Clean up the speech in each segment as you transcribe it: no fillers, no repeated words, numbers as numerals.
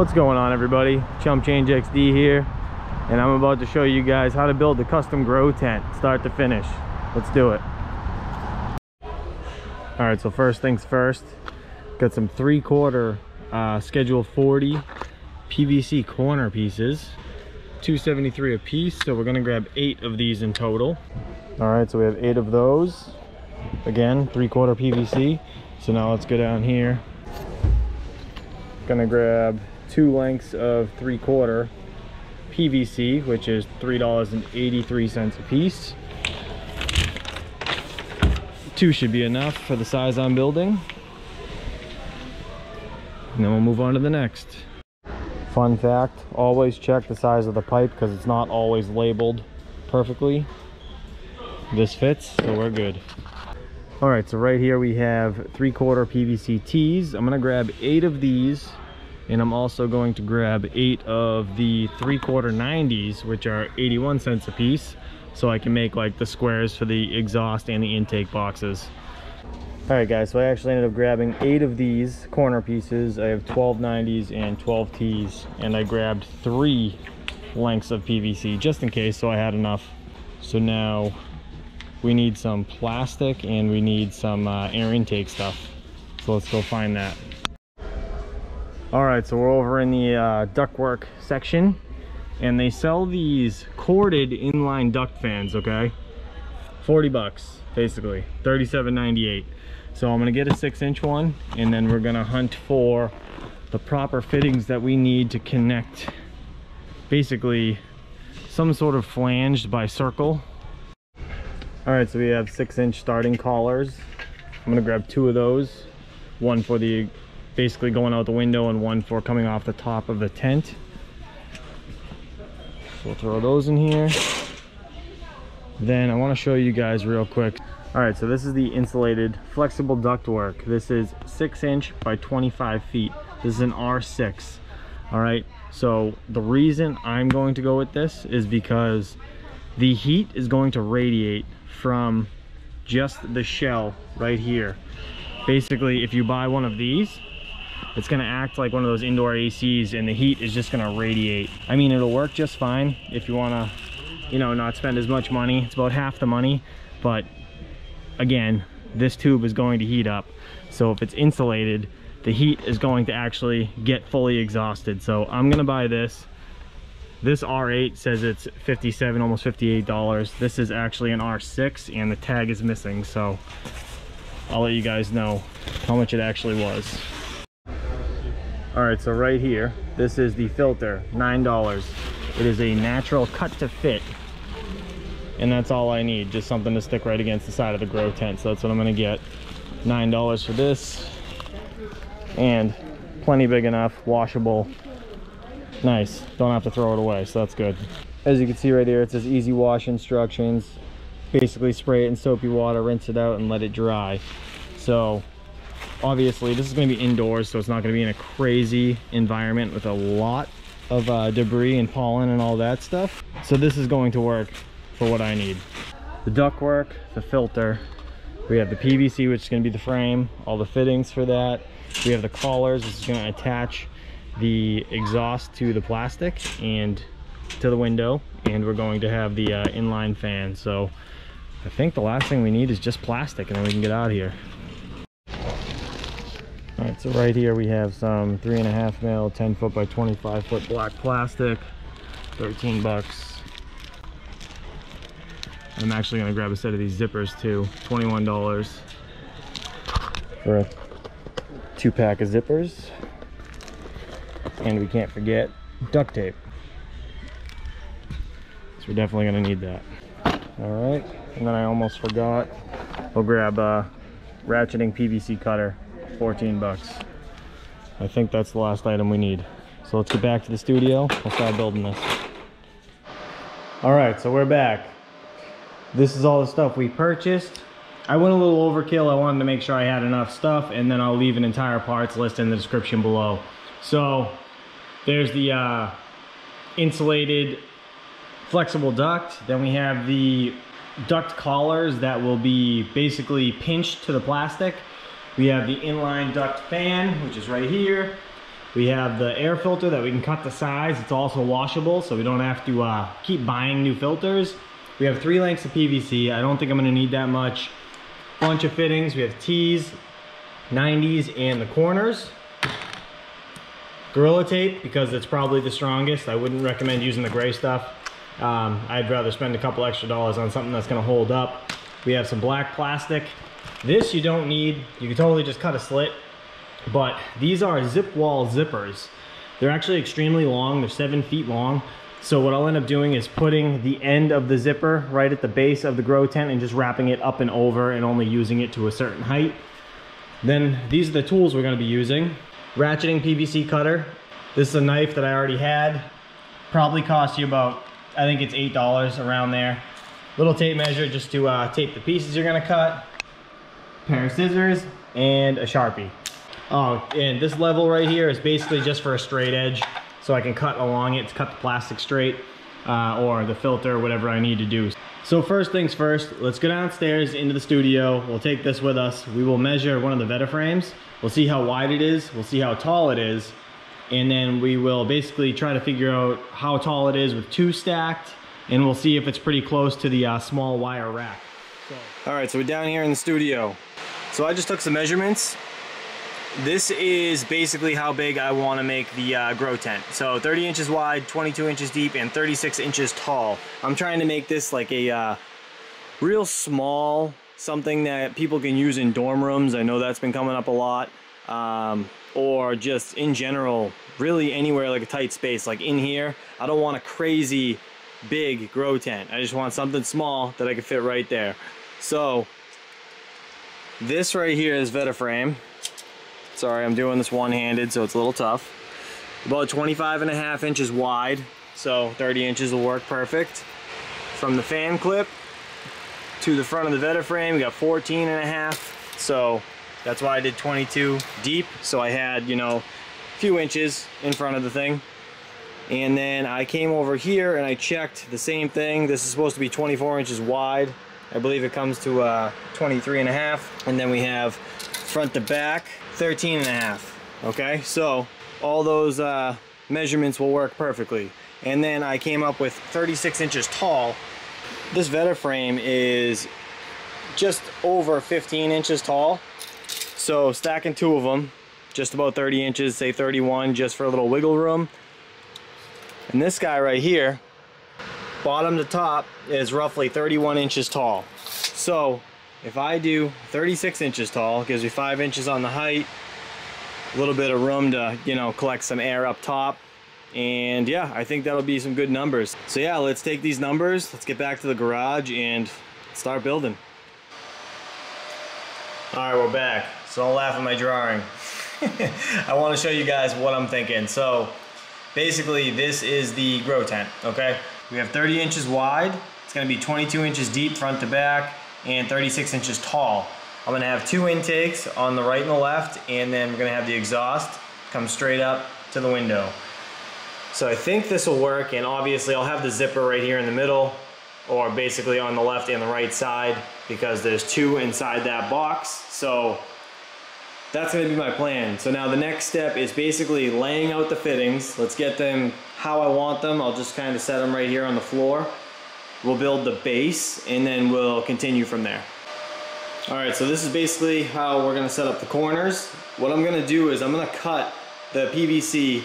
What's going on, everybody? ChumpChangeXD here, and I'm about to show you guys how to build the custom grow tent start to finish. Let's do it. All right, so first things first, got some 3/4 schedule 40 PVC corner pieces, $2.73 a piece, so we're gonna grab 8 of these in total. All right, so we have 8 of those, again 3/4 PVC. So now let's go down here, gonna grab 2 lengths of 3/4 PVC, which is $3.83 a piece. 2 should be enough for the size I'm building, and then we'll move on to the next. Fun fact, always check the size of the pipe because it's not always labeled perfectly. This fits, so we're good. All right, so right here we have 3/4 PVC tees. I'm gonna grab 8 of these, and I'm also going to grab 8 of the 3/4 90s, which are 81 cents a piece, so I can make like the squares for the exhaust and the intake boxes. All right guys, so I actually ended up grabbing 8 of these corner pieces. I have 12 90s and 12 tees, and I grabbed 3 lengths of PVC just in case, so I had enough. So now we need some plastic and we need some air intake stuff, so let's go find that. All right, so we're over in the ductwork section, and they sell these corded inline duct fans, okay? 40 bucks, basically, $37.98. So I'm gonna get a 6-inch one, and then we're gonna hunt for the proper fittings that we need to connect basically some sort of flanged by circle. All right, so we have 6-inch starting collars. I'm gonna grab 2 of those, one for the basically going out the window and one for coming off the top of the tent. So we'll throw those in here. Then I want to show you guys real quick. All right, so this is the insulated flexible ductwork. This is 6-inch by 25 feet. This is an R6. All right, so the reason I'm going to go with this is because the heat is going to radiate from just the shell right here. Basically, if you buy one of these, it's gonna act like one of those indoor ACs, and the heat is just gonna radiate. I mean, it'll work just fine if you wanna, you know, not spend as much money. It's about half the money, but again, this tube is going to heat up. So if it's insulated, the heat is going to actually get fully exhausted. So I'm gonna buy this. This R8 says it's $57, almost $58. This is actually an R6, and the tag is missing, so I'll let you guys know how much it actually was. All right, so right here, this is the filter, $9. It is a natural cut to fit, and that's all I need, just something to stick right against the side of the grow tent. So that's what I'm gonna get. $9 for this, and plenty big enough, washable. Nice, don't have to throw it away, so that's good. As you can see right here, it says easy wash instructions. Basically spray it in soapy water, rinse it out, and let it dry. So obviously this is going to be indoors, so it's not going to be in a crazy environment with a lot of debris and pollen and all that stuff. So this is going to work for what I need. The ductwork, the filter, we have the PVC, which is going to be the frame, all the fittings for that. We have the collars, which is going to attach the exhaust to the plastic and to the window, and we're going to have the inline fan. So I think the last thing we need is just plastic, and then we can get out of here. All right, so right here we have some 3.5 mil 10 foot by 25 foot black plastic, 13 bucks. I'm actually gonna grab a set of these zippers too, $21 for a 2-pack of zippers. And we can't forget duct tape, so we're definitely gonna need that. All right, and then I almost forgot, we'll grab a ratcheting PVC cutter, 14 bucks. I think that's the last item we need. So let's get back to the studio. We'll start building this. All right, so we're back. This is all the stuff we purchased. I went a little overkill. I wanted to make sure I had enough stuff, and then I'll leave an entire parts list in the description below. So there's the insulated flexible duct. Then we have the duct collars that will be basically pinched to the plastic. We have the inline duct fan, which is right here. We have the air filter that we can cut to size. It's also washable, so we don't have to keep buying new filters. We have 3 lengths of PVC. I don't think I'm gonna need that much. Bunch of fittings. We have T's, 90s, and the corners. Gorilla tape, because it's probably the strongest. I wouldn't recommend using the gray stuff. I'd rather spend a couple extra dollars on something that's gonna hold up. We have some black plastic. This you don't need. You can totally just cut a slit, but these are zip wall zippers. They're actually extremely long. They're 7 feet long. So what I'll end up doing is putting the end of the zipper right at the base of the grow tent and just wrapping it up and over and only using it to a certain height. Then these are the tools we're gonna be using. Ratcheting PVC Cutter. This is a knife that I already had. Probably cost you about, I think it's $8 around there. Little tape measure just to tape the pieces you're gonna cut. Pair of scissors and a Sharpie. Oh, and this level right here is basically just for a straight edge, so I can cut along it to cut the plastic straight, or the filter, whatever I need to do. So first things first, let's go downstairs into the studio. We'll take this with us. We will measure one of the Veta frames. We'll see how wide it is, we'll see how tall it is, and then we will basically try to figure out how tall it is with 2 stacked, and we'll see if it's pretty close to the small wire rack. All right, so we're down here in the studio. So I just took some measurements. This is basically how big I want to make the grow tent. So 30 inches wide, 22 inches deep, and 36 inches tall. I'm trying to make this like a real small, something that people can use in dorm rooms. I know that's been coming up a lot. Or just in general, really anywhere like a tight space. Like in here, I don't want a crazy big grow tent. I just want something small that I can fit right there. So this right here is Veta frame. Sorry, I'm doing this one-handed, so it's a little tough. About 25.5 inches wide, so 30 inches will work perfect. From the fan clip to the front of the Veta frame, we got 14.5, so that's why I did 22 deep, so I had, you know, a few inches in front of the thing. And then I came over here and I checked the same thing. This is supposed to be 24 inches wide. I believe it comes to 23.5, and then we have front to back 13.5. Okay, so all those measurements will work perfectly. And then I came up with 36 inches tall. This Veta frame is just over 15 inches tall, so stacking 2 of them, just about 30 inches, say 31, just for a little wiggle room. And this guy right here, bottom to top, is roughly 31 inches tall. So if I do 36 inches tall, it gives me 5 inches on the height, a little bit of room to, you know, collect some air up top. And yeah, I think that'll be some good numbers. So yeah, let's take these numbers, let's get back to the garage and start building. All right, we're back. So don't laugh at my drawing. I want to show you guys what I'm thinking. So basically this is the grow tent, okay? We have 30 inches wide. It's gonna be 22 inches deep front to back and 36 inches tall. I'm gonna have 2 intakes on the right and the left, and then we're gonna have the exhaust come straight up to the window. So I think this will work, and obviously I'll have the zipper right here in the middle, or basically on the left and the right side, because there's 2 inside that box. So that's gonna be my plan. So now the next step is basically laying out the fittings. Let's get them how I want them. I'll just kind of set them right here on the floor. We'll build the base, and then we'll continue from there. All right, so this is basically how we're gonna set up the corners. What I'm gonna do is I'm gonna cut the PVC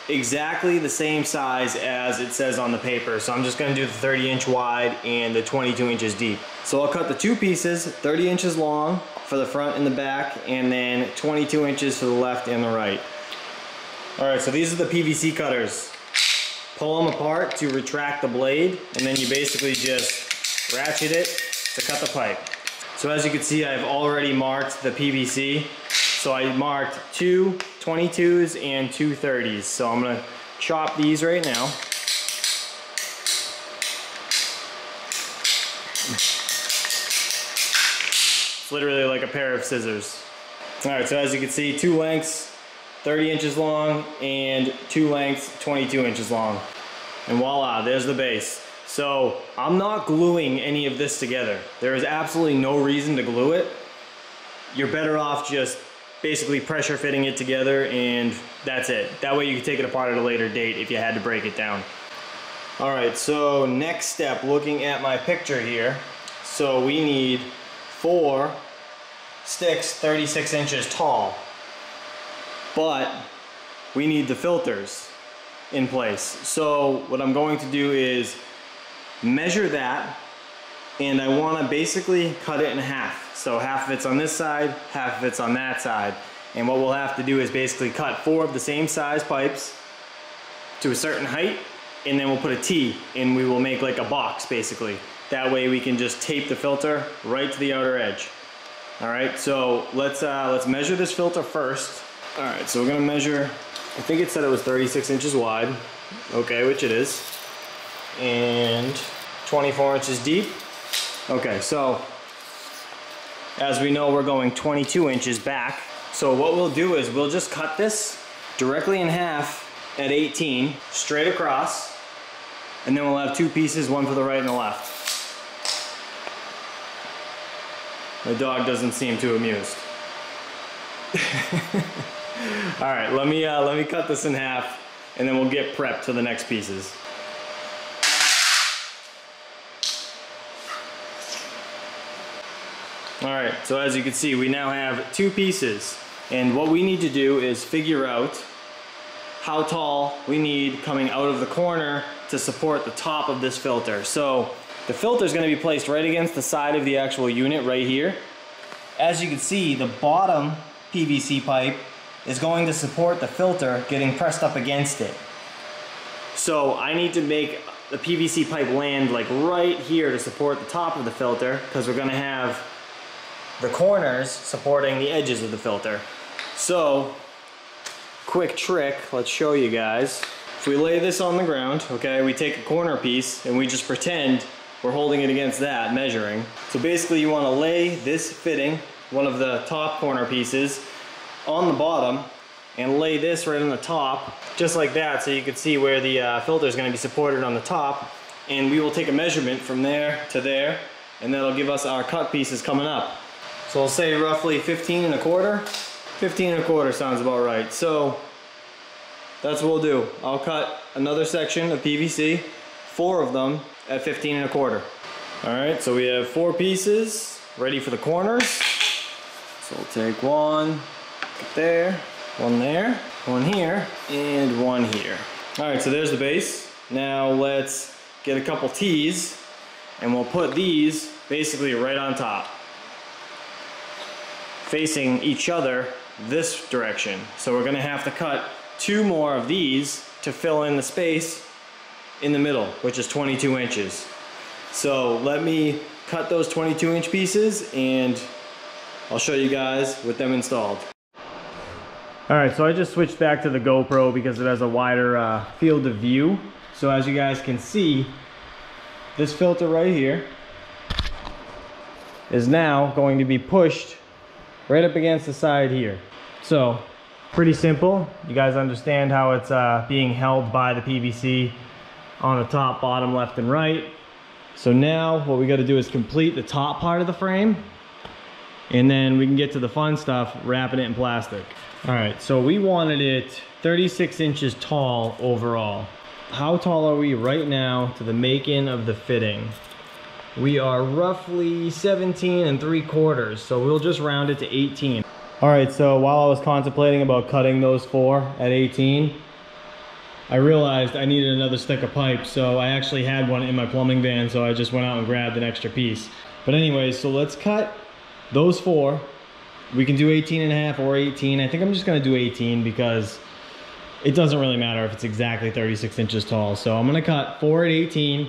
exactly the same size as it says on the paper. So I'm just gonna do the 30 inch wide and the 22 inches deep. So I'll cut the 2 pieces, 30 inches long for the front and the back, and then 22 inches for the left and the right. All right, so these are the PVC cutters. Pull them apart to retract the blade, and then you basically just ratchet it to cut the pipe. So as you can see, I've already marked the PVC. So I marked 2 22s and 2 30s. So I'm gonna chop these right now. It's literally like a pair of scissors. All right, so as you can see, 2 lengths, 30 inches long, and 2 lengths, 22 inches long. And voila, there's the base. So I'm not gluing any of this together. There is absolutely no reason to glue it. You're better off just basically pressure fitting it together, and that's it. That way you can take it apart at a later date if you had to break it down. All right, so next step, looking at my picture here. So we need 4 sticks 36 inches tall, but we need the filters in place. So what I'm going to do is measure that, and I want to basically cut it in half. So half of it's on this side, half of it's on that side. And what we'll have to do is basically cut 4 of the same size pipes to a certain height, and then we'll put a T, and we will make like a box basically. That way we can just tape the filter right to the outer edge. All right, so let's measure this filter first. All right, so we're gonna measure, I think it said it was 36 inches wide. Okay, which it is. And 24 inches deep. Okay, so as we know, we're going 22 inches back. So what we'll do is we'll just cut this directly in half at 18, straight across, and then we'll have 2 pieces, one for the right and the left. My dog doesn't seem too amused. All right, let me cut this in half, and then we'll get prepped to the next pieces. All right, so as you can see, we now have 2 pieces, and what we need to do is figure out how tall we need coming out of the corner to support the top of this filter. So the filter is going to be placed right against the side of the actual unit right here. As you can see, the bottom PVC pipe is going to support the filter getting pressed up against it. So I need to make the PVC pipe land like right here to support the top of the filter, because we're going to have the corners supporting the edges of the filter. So quick trick, let's show you guys. If we lay this on the ground, okay, we take a corner piece and we just pretend we're holding it against that, measuring. So basically you want to lay this fitting, one of the top corner pieces, on the bottom, and lay this right on the top, just like that, so you can see where the filter is going to be supported on the top. And we will take a measurement from there to there, and that'll give us our cut pieces coming up. So I'll say roughly 15 1/4. 15 1/4 sounds about right. So that's what we'll do. I'll cut another section of PVC, 4 of them at 15 1/4. All right, so we have 4 pieces ready for the corners. So we'll take one there, one here, and one here. All right, so there's the base. Now let's get a couple T's, and we'll put these basically right on top, facing each other this direction. So we're gonna have to cut 2 more of these to fill in the space in the middle, which is 22 inches. So let me cut those 22-inch pieces, and I'll show you guys with them installed. All right, so I just switched back to the GoPro because it has a wider field of view. So as you guys can see, this filter right here is now going to be pushed right up against the side here. So pretty simple. You guys understand how it's being held by the PVC on the top, bottom, left, and right. So now what we got to do is complete the top part of the frame, and then we can get to the fun stuff, wrapping it in plastic. All right, so we wanted it 36 inches tall overall. How tall are we right now to the make-in of the fitting? We are roughly 17 3/4, so we'll just round it to 18. All right, so while I was contemplating about cutting those 4 at 18, I realized I needed another stick of pipe, so I actually had one in my plumbing van, so I just went out and grabbed an extra piece. But anyways, so let's cut those 4. We can do 18 1/2 or 18. I think I'm just gonna do 18 because it doesn't really matter if it's exactly 36 inches tall. So I'm gonna cut 4 at 18,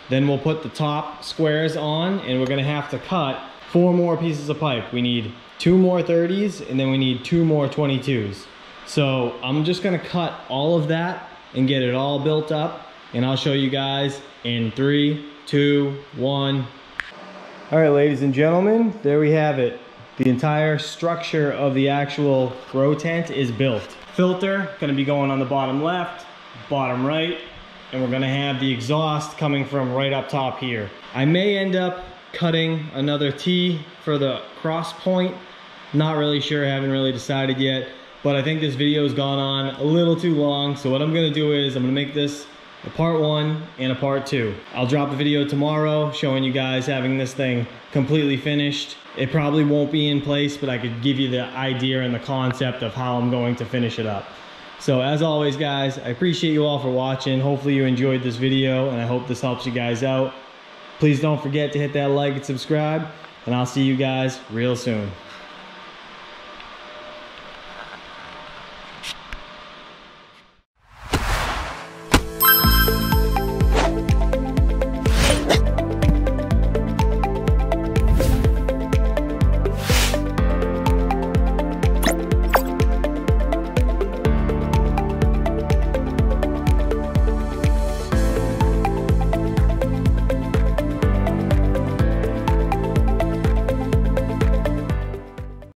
then we'll put the top squares on, and we're gonna have to cut 4 more pieces of pipe. We need 2 more 30s, and then we need 2 more 22s. So I'm just gonna cut all of that and get it all built up, and I'll show you guys in 3, 2, 1. All right, ladies and gentlemen, there we have it. The entire structure of the actual grow tent is built. Filter gonna be going on the bottom left, bottom right, and we're gonna have the exhaust coming from right up top here. I may end up cutting another T for the cross point, Not really sure, haven't really decided yet, but I think this video has gone on a little too long. So what I'm gonna do is I'm gonna make this a part 1 and a part 2. I'll drop a video tomorrow showing you guys having this thing completely finished. It probably won't be in place, but I could give you the idea and the concept of how I'm going to finish it up. So as always, guys, I appreciate you all for watching. Hopefully you enjoyed this video, and I hope this helps you guys out. Please don't forget to hit that like and subscribe, and I'll see you guys real soon.